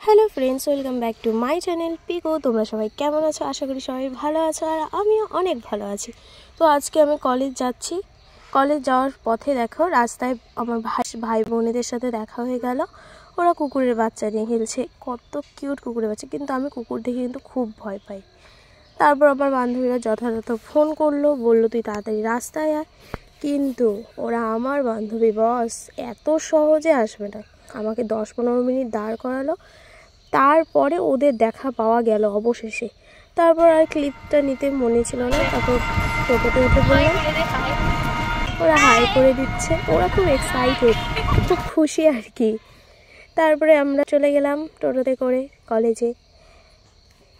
Hello friends, welcome back to my channel Pico. তোমরা সবাই কেমন আছো? আশা করি সবাই ভালো আছো, আর আমিও অনেক ভালো আছি। তো আজকে আমি কলেজ যাচ্ছি। কলেজ যাওয়ার পথে দেখো রাস্তায় আমার ভাই বোনেদের সাথে দেখা হয়ে গেল। ওরা কুকুরের বাচ্চা নিয়ে খেলছে, কত কিউট কুকুরের বাচ্চা, কিন্তু আমি কুকুর দেখে কিন্তু খুব ভয় পাই। তারপর আমার বান্ধবীরা যথাযথ ফোন করলো, বললো তুই তাড়াতাড়ি রাস্তায় আয়, কিন্তু ওরা আমার বান্ধবী বস এত সহজে আসবে না। আমাকে 10-15 মিনিট দাঁড় করালো, তারপরে ওদের দেখা পাওয়া গেল অবশেষে। তারপর আর ক্লিপটা নিতে মনে ছিল না, তারপর টোটোতে উঠে পড়লাম। ওরা হাই করে দিচ্ছে, ওরা খুব এক্সাইটেড, খুব খুশি আর কি। তারপরে আমরা চলে গেলাম টোটোতে করে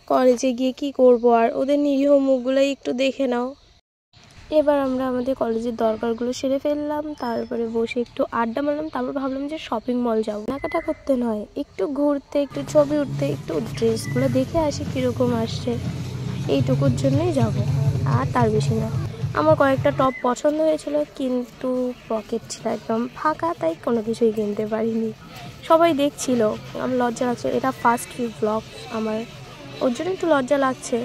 কলেজে গিয়ে কি করব, আর ওদের নিরীহ মুখগুলোই একটু দেখে নাও। এবার আমরা আমাদের কলেজের দরকারগুলো সেরে ফেললাম, তারপরে বসে একটু আড্ডা মারলাম। তারপর ভাবলাম যে শপিং মল যাবো, কেনাকাটা করতে নয়, একটু ঘুরতে, একটু ছবি উঠতে, একটু ড্রেসগুলো দেখে আসি কীরকম আসছে, এইটুকুর জন্যই যাব, আর তার বেশি না। আমার কয়েকটা টপ পছন্দ হয়েছিল, কিন্তু পকেট ছিল একদম ফাঁকা, তাই কোনো কিছুই কিনতে পারিনি। সবাই দেখছিল, আমার লজ্জা লাগছে, এটা ফার্স্ট ব্লগ আমার, ওর জন্য একটু লজ্জা লাগছে।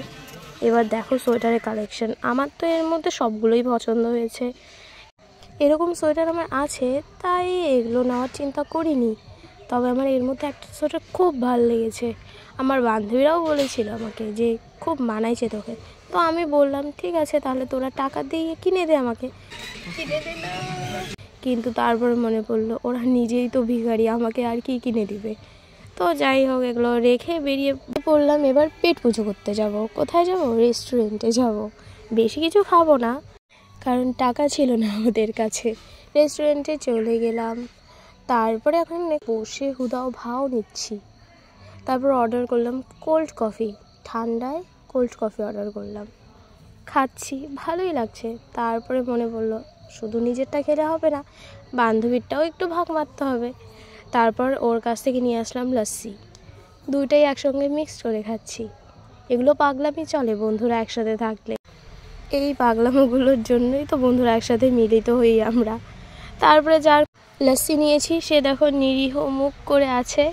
এবার দেখো সোয়েটারের কালেকশন, আমার তো এর মধ্যে সবগুলোই পছন্দ হয়েছে। এরকম সোয়েটার আমার আছে, তাই এগুলো নেওয়ার চিন্তা করিনি। তবে আমার এর মধ্যে একটা সোয়েটার খুব ভালো লেগেছে। আমার বান্ধবীরাও বলেছিল আমাকে যে খুব মানাইছে তোকে। তো আমি বললাম ঠিক আছে, তাহলে তোরা টাকা দিয়ে কিনে দে আমাকে। কিন্তু তারপর মনে পড়লো ওরা নিজেই তো ভিখারি, আমাকে আর কি কিনে দিবে। তো যাই হোক, এগুলো রেখে বেরিয়ে পড়লাম। এবার পেট পুজো করতে যাব। কোথায় যাব? রেস্টুরেন্টে যাব। বেশি কিছু খাবো না, কারণ টাকা ছিল না আমাদের কাছে। রেস্টুরেন্টে চলে গেলাম। তারপরে এখন বসে হুদাও ভাও নিচ্ছি। তারপর অর্ডার করলাম কোল্ড কফি, ঠান্ডায় কোল্ড কফি অর্ডার করলাম, খাচ্ছি, ভালোই লাগছে। তারপরে মনে পড়লো শুধু নিজেরটা খেলে হবে না, বান্ধবীরটাও একটু ভাগ মারতে হবে। তারপর ওর কাছ থেকে নিয়ে আসলাম লস্যি, দুইটাই একসঙ্গে মিক্সড করে খাচ্ছি। এগুলো পাগলামি চলে বন্ধুরা একসাথে থাকলে, এই পাগলামোগুলোর জন্যই তো বন্ধুরা একসাথে মিলিত হই আমরা। তারপরে যার লস্যি নিয়েছি সে দেখো নিরীহ মুখ করে আছে,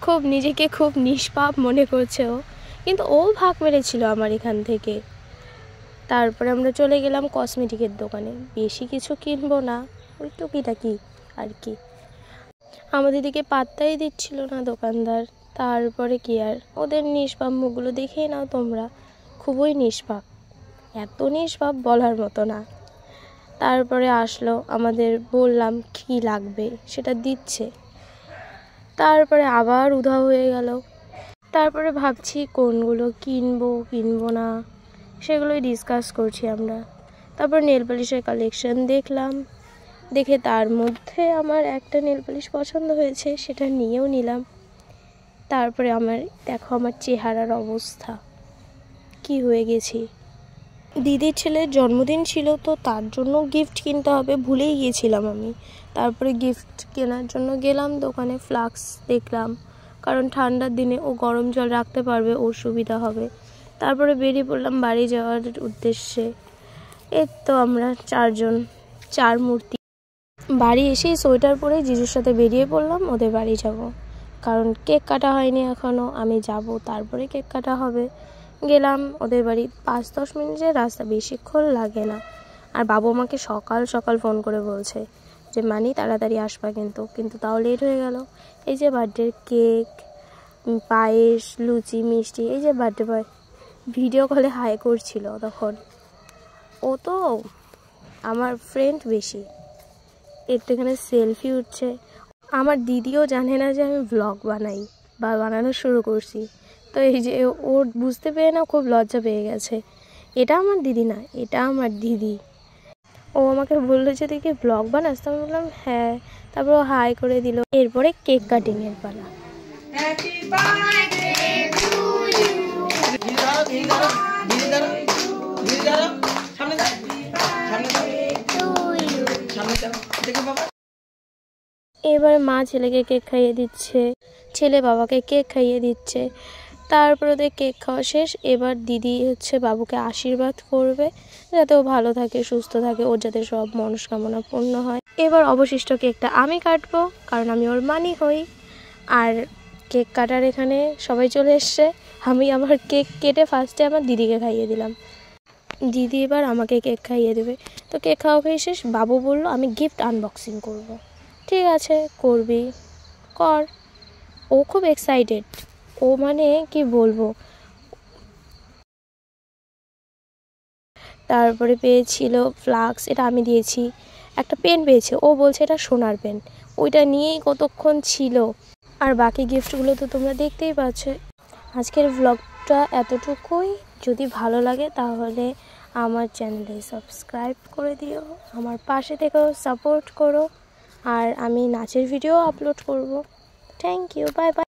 খুব নিজেকে খুব নিষ্পাপ মনে করছে ও, কিন্তু ও ভাগ মেরেছিল আমার এখান থেকে। তারপরে আমরা চলে গেলাম কসমেটিকের দোকানে, বেশি কিছু কিনবো না, ওই টুকিটাকি আর কি। আমাদের দিকে পাত্তাই দিচ্ছিল না দোকানদার। তারপরে কি আর, ওদের নিষ্পাপ মুখগুলো দেখেই নাও তোমরা, খুবই নিষ্পাপ, এত নিষ্পাপ বলার মতো না। তারপরে আসলো, আমাদের বললাম কি লাগবে, সেটা দিচ্ছে। তারপরে আবার উধাও হয়ে গেল। তারপরে ভাবছি কোনগুলো কিনবো না, সেগুলোই ডিসকাস করছি আমরা। তারপর নেল পালিশের কালেকশন দেখলাম, দেখে তার মধ্যে আমার একটা নেল পালিশ পছন্দ হয়েছে, সেটা নিয়েও নিলাম। তারপরে দেখো আমার চেহারার অবস্থা, কি হয়ে গেছি। দিদির ছেলের জন্মদিন ছিল, তো তার জন্য গিফট কিনতে হবে, ভুলেই গিয়েছিলাম আমি। তারপরে গিফট কেনার জন্য গেলাম দোকানে, ফ্লাক্স দেখলাম, কারণ ঠান্ডার দিনে ও গরম জল রাখতে পারবে, ওর সুবিধা হবে। তারপরে বেরিয়ে পড়লাম বাড়ি যাওয়ার উদ্দেশ্যে। এই তো আমরা 4 জন, 4 মূর্তি। বাড়ি এসেই সোয়েটার পরে জিজুর সাথে বেরিয়ে পড়লাম ওদের বাড়ি যাব, কারণ কেক কাটা হয়নি এখনও, আমি যাব তারপরে কেক কাটা হবে। গেলাম ওদের বাড়ি, 5-10 মিনিটের রাস্তা, বেশিক্ষণ লাগে না। আর বাবু আমাকে সকাল সকাল ফোন করে বলছে যে মানি তাড়াতাড়ি আসবা, কিন্তু তাও লেট হয়ে গেল। এই যে বার্থডের কেক, পায়েস, লুচি, মিষ্টি, এই যে বার্থডে বয় ভিডিও কলে হাই করছিল তখন। ও তো আমার ফ্রেন্ড বেশি, একটু এখানে সেলফি উঠছে। আমার দিদিও জানে না যে আমি ব্লগ বানাই বা বানানো শুরু করছি। তো এই যে ওর বুঝতে পেরে না খুব লজ্জা পেয়ে গেছে, এটা আমার দিদি না, এটা আমার দিদি। ও আমাকে বললো যে তুই কি ব্লগ বানাস? তো আমি বললাম হ্যাঁ। তারপর ও হাই করে দিল। এরপরে কেক কাটিংয়ের পালা। এবার মা ছেলেকে কেক খাইয়ে দিচ্ছে, ছেলে বাবাকে কেক খাইয়ে দিচ্ছে। তারপরে ওদের কেক খাওয়া শেষ। এবার দিদি বাবুকে আশীর্বাদ করবে, যাতে ও ভালো থাকে, সুস্থ থাকে, ওর যাতে সব মনস্কামনা পূর্ণ হয়। এবার অবশিষ্ট কেকটা আমি কাটবো, কারণ আমি ওর মানি হই। আর কেক কাটার এখানে সবাই চলে এসছে। আমি আবার কেক কেটে ফার্স্টে আমার দিদিকে খাইয়ে দিলাম। দিদি এবার আমাকে কেক খাইয়ে দেবে। তো কেক খাওয়া হয়ে শেষ। বাবু বলল আমি গিফট আনবক্সিং করব। ঠিক আছে, করবি, কর। ও খুব এক্সাইটেড। ও মানে কি বলবো। তারপরে পেয়েছিল ফ্লাক্স, এটা আমি দিয়েছি। একটা পেন পেয়েছে, ও বলছে এটা সোনার পেন। ওইটা নিয়েই কতক্ষণ ছিল। আর বাকি গিফটগুলো তো তোমরা দেখতেই পাচ্ছ। আজকের ব্লগটা এতটুকুই। যদি ভালো লাগে তাহলে আমার চ্যানেলে সাবস্ক্রাইব করে দিও, আমার পাশে থেকেও সাপোর্ট করো। আর আমি নাচের ভিডিও আপলোড করব। Thank you, bye by.